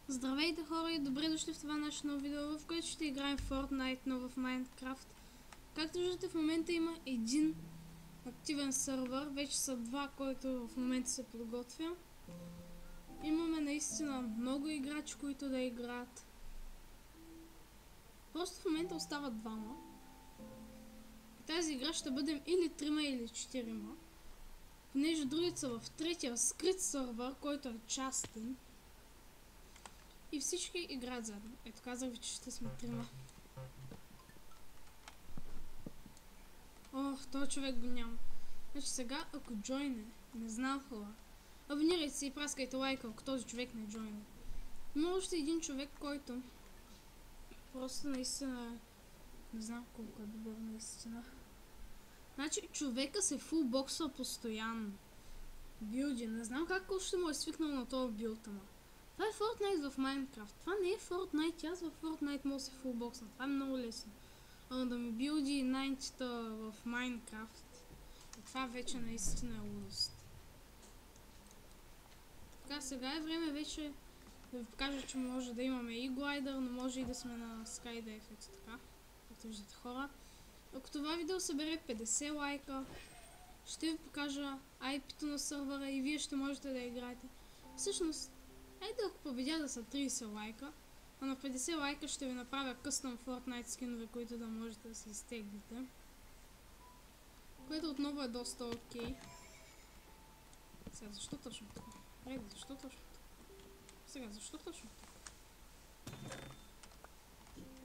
Здравейте хора и добре дошли в това наше ново видео, в което ще играем Fortnite, но в Minecraft. Както виждате, в момента има един активен сървър, вече са два, който в момента се подготвя. Имаме наистина много играчи, които да играят. Просто в момента остават двама. В тази игра ще бъдем или трима, или четирима. Понеже другите са в третия скрит сървър, който е частен. И всички играят заедно. Ето, казах ви, че ще сме трима. Ох, този човек го няма. Значи сега, ако джойне, не знам хора, абонирайте се и праскайте лайка, ако този човек не джойне. Има още един човек, който просто наистина не знам колко е добър наистина. Значи човека се фулбоксва постоянно. Билди, не знам как още му е свикнал на този билд, ама. Това е Fortnite в Minecraft. Това не е Fortnite, аз в Fortnite мога да се фулбоксна. Това е много лесно. Ама да ми билди 90-та в Minecraft, това вече наистина е лудост. Така, сега е време вече да ви покажа, че може да имаме и глайдър, но може и да сме на Skydive, ето така. Както виждате хора. Ако това видео събере 50 лайка, ще ви покажа IP-то на сървъра и вие ще можете да играете. Всъщност, айде ако победя да са 30 лайка, а на 50 лайка ще ви направя къстъм Fortnite скинове, които да можете да си изтеглите. Което отново е доста окей. Сега, защо точно така? Реди, защо точно така? Сега, защо точно така?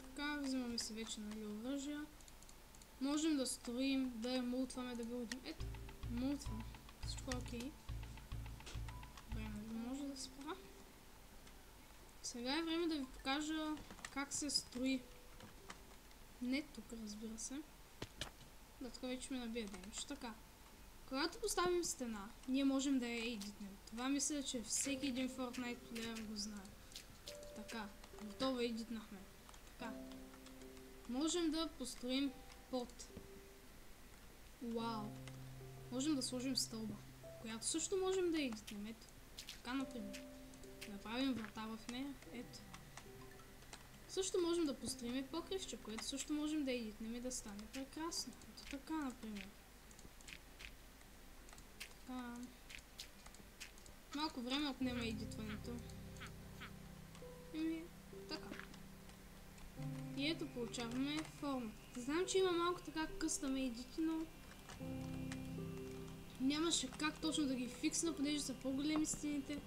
Така, взимаме си вече нали оръжия. Можем да строим, да я мултваме, да билдим. Ето, мултвам. Всичко е окей. Време да може да спра. Сега е време да ви покажа как се строи. Не тук, разбира се. Да, тук вече ме набие демидж. Така. Когато поставим стена, ние можем да я едитнем. Това мисля, че всеки един Fortnite плеер го знае. Така. Готово едитнахме. Така. Можем да построим под. Вау. Можем да сложим стълба, която също можем да едитнем. Ето. Така, например. Да направим врата в нея. Ето. Също можем да построим покривче, което също можем да едитнем и да стане прекрасно. Ето така, например. Така. Малко време отнема едитването. И така. И ето получаваме форма. Знам, че има малко така къстъм едити, но нямаше как точно да ги фиксна, понеже са по-големи стените.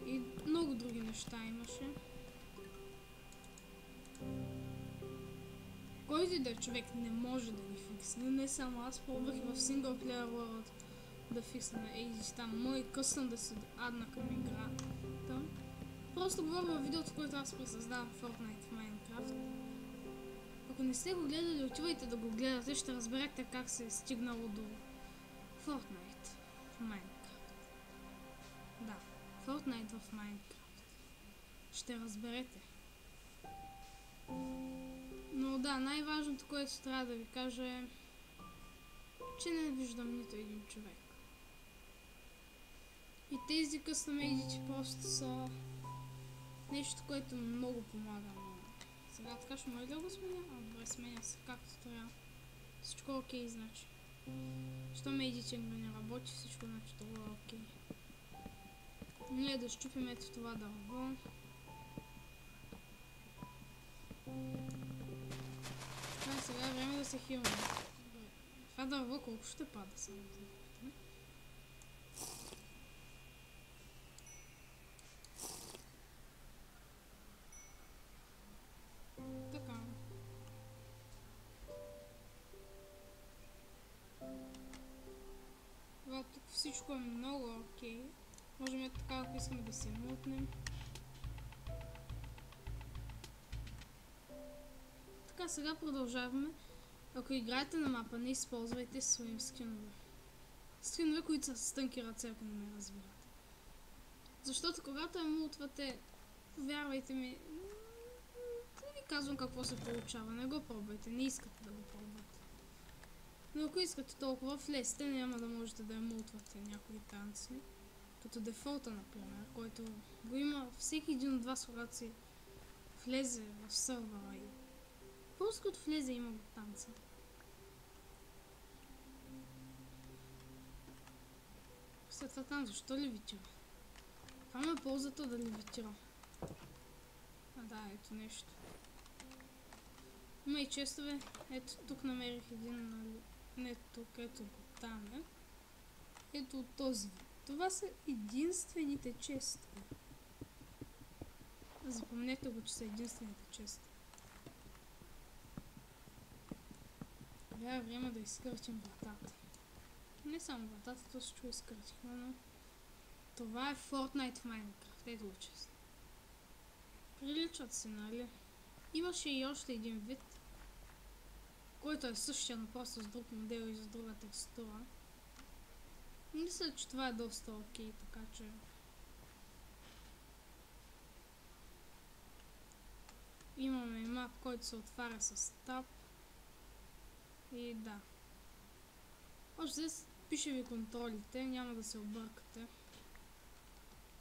И много други неща имаше. Който и да е човек не може да ги фиксне. Не само аз, пробвах и в Single Player World да фиксна едити там. Мой къстъм да се адна към играта. Просто говоря във видеото, в което аз пресъздавам Fortnite в Minecraft. Ако не сте го гледали, отивайте да го гледате, ще разберете как се е стигнало до Fortnite в Minecraft. Да, Fortnite в Minecraft. Ще разберете. Но да, най-важното, което трябва да ви кажа е, че не виждам нито един човек. И тези къстъм едити просто са нещо, което много помага. Сега така ще може да го сменя? Добре, сменя се както трябва. Всичко е окей, значи. Щом едитинга не работи, всичко значи това е окей. Ние да щупим ето това дърво. Така, сега е време да се хилваме. Това дърво колко ще пада само за да. Така. Това тук всичко е много окей. Можем е така, ако искаме да се мутнем. Така, сега продължаваме. Ако играете на мапа, не използвайте своим скинове. Скинове, които са с тънки ръце, ако не ме разбирате. Защото когато я мултвате, вярвайте ми, не ви казвам какво се получава. Не го пробвайте, не искате да го пробвате. Но ако искате толкова, влезте, няма да можете да я мултвате някои танци. Като дефолта, например, който го има всеки един от вас, когато си влезе в сървъра и просто като влезе има го танца. След това там, защо левитира? Това ме е ползата да левитира. А да, ето нещо. Има и честове. Ето тук намерих един, нали? Не тук, ето го там е. Ето от този вид. Това са единствените честове. Запомнете го, че са единствените честове. Сега е време да изкъртим вратата. Не само вратата, то всичко изкъртихме, но това е Fortnite в Minecraft. Ето го чест. Приличат се, нали? Имаше и още един вид, който е същия, но просто с друг модел и с друга текстура. Мисля, че това е доста окей, така че... Имаме мап, който се отваря с таб. И да. Още здесь пише ви контролите, няма да се объркате.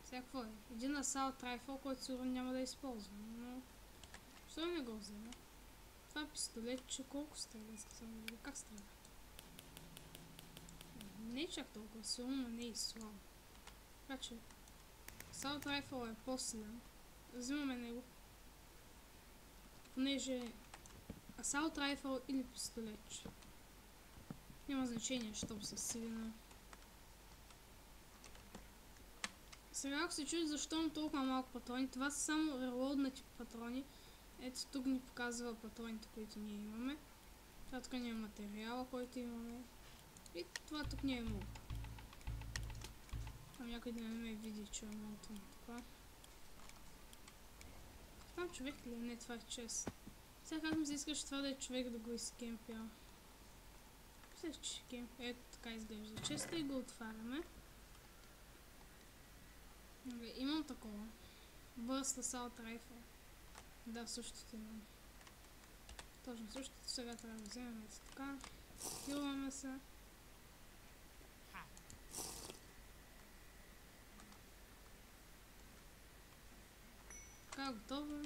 Сега какво е? Един асаут райфъл, който сигурно няма да използвам, но... Защо не го взема? Това е пистолет, че колко стреля, искам да видя. Как стреля? Не е чак толкова силно, но не е и слабо. Така че... Асаут райфъл е по-силен. Взимаме него. Понеже... Асаут райфъл или пистолет. Няма значение, щом са силено. Сега ако се чуди защо имам толкова малко патрони, това са само релоуднати патрони. Ето тук ни показва патроните, които ние имаме. Това тук ни е материала, който имаме. И това тук ни е мулт. Там някой да не ме види, че е мулт на това. Там човек ли? Не, това е чест. Сега как ми се искаш това да е човек да го изкемпя. Мисля, че ето така изглежда честа и го отваряме. Имам такова. Burst Assault Rifle. Да, същото имам. Точно същото. Сега трябва да вземем ето така. Хилваме се. Така, готово.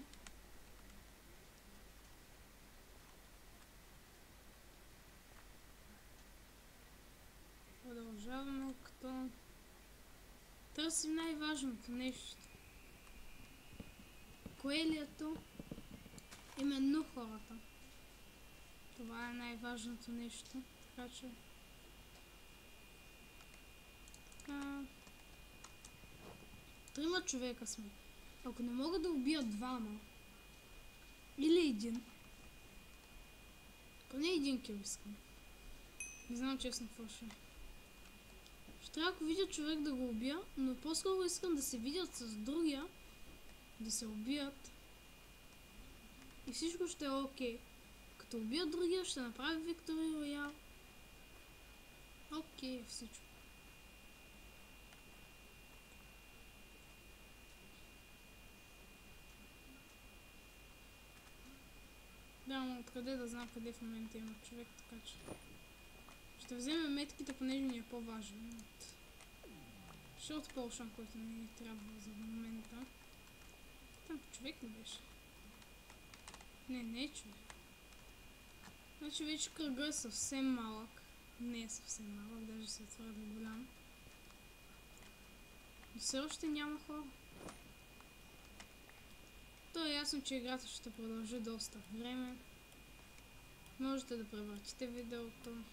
Продължаваме като... Търсим най-важното нещо. Кое ли е то? Именно хората. Това е най-важното нещо. Така че... Трима човека сме. Ако не мога да убия двама, или един, поне един кил искам. Не знам честно какво ще. Ще трябва, ако видя човек, да го убия, но по-скоро искам да се видят с другия, да се убият и всичко ще е окей. Като убия другия, ще направи Victory Royale. Окей, всичко. Да, но откъде да знам къде в момента има човек, така че... Ще вземем метките, понеже ни е по-важен от Short Potion, който не ни трябва за момента. Там човек ли беше? Не е човек. Значи вече кръга е съвсем малък. Не е съвсем малък, даже се е твърде голям. Но все още няма хора. То е ясно, че играта ще продължи доста време. Можете да превъртите видеото.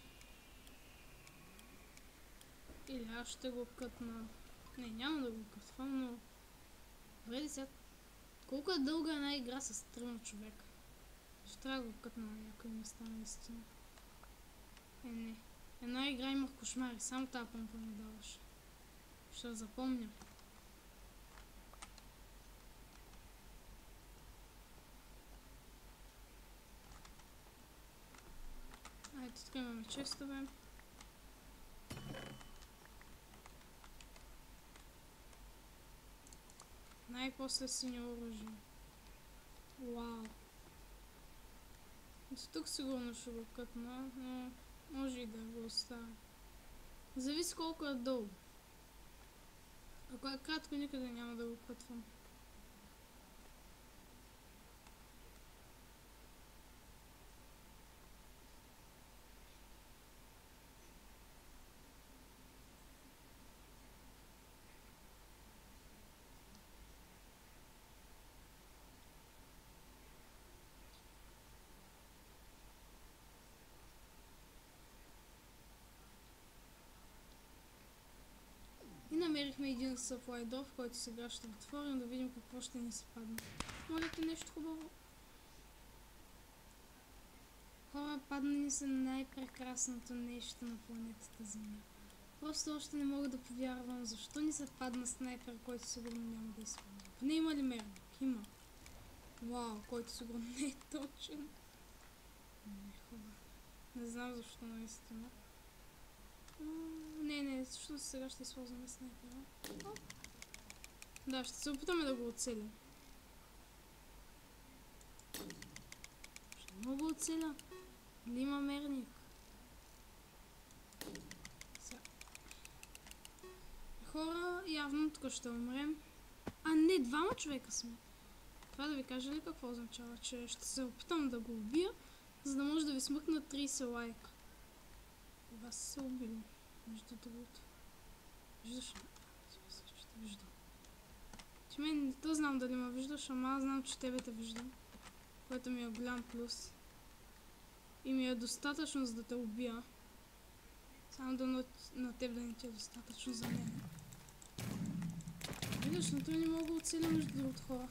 Или аз ще го кътна. Не, няма да го кътвам, но... Добре, сега... Колко е дълга една игра с 3 човека? Ще трябва да го кътна на някои места, наистина. Не. Една игра имах кошмари, само тази помпа ми даваше. Ще я запомня. Ето тук имаме честове. Най-после синьо оръжие. Вау. Ето тук сигурно ще го кътна, но може и да го оставя. Зависи колко е дълго. Ако е кратко, никъде няма да го пътвам. И намерихме един supply door, в който сега ще го отворим да видим какво ще ни се падне. Моля те нещо хубаво. Хора, падна ни се най-прекрасното нещо на планетата Земя. Просто още не мога да повярвам защо ни се падна снайпер, който сигурно няма да изпълня. Не има ли мерник? Има. Вау, който сигурно не е точен. Не, хора. Не знам защо наистина. Не, защото сега ще използваме снайпера. Да, ще се опитаме да го оцелим. Ще мога да оцеля. Не има мерник. Хора, явно тук ще умрем. А не, двама човека сме. Това да ви кажа ли какво означава? Че ще се опитам да го убия, за да може да ви смъкна 30 лайка. И вас се убили. Между другото. Виждаш ли? Че те виждам. Че мен не то знам дали ме виждаш, ама аз знам, че тебе те виждам. Което ми е голям плюс. И ми е достатъчно, за да те убия. Само да на теб да не ти е достатъчно за мен. Виждаш, но той не мога да оцеля между другото хора.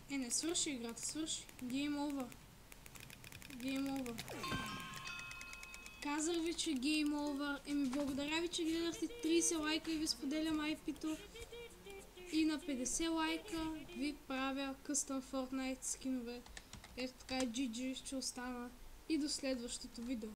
Не свърши играта, свърши. Game over. Game over. Казах ви, че Game over. Благодаря ви, че гледахте 30 лайка и ви споделям IP-то. И на 50 лайка ви правя къстъм Fortnite скинове. Ето така GG ще остана. И до следващото видео.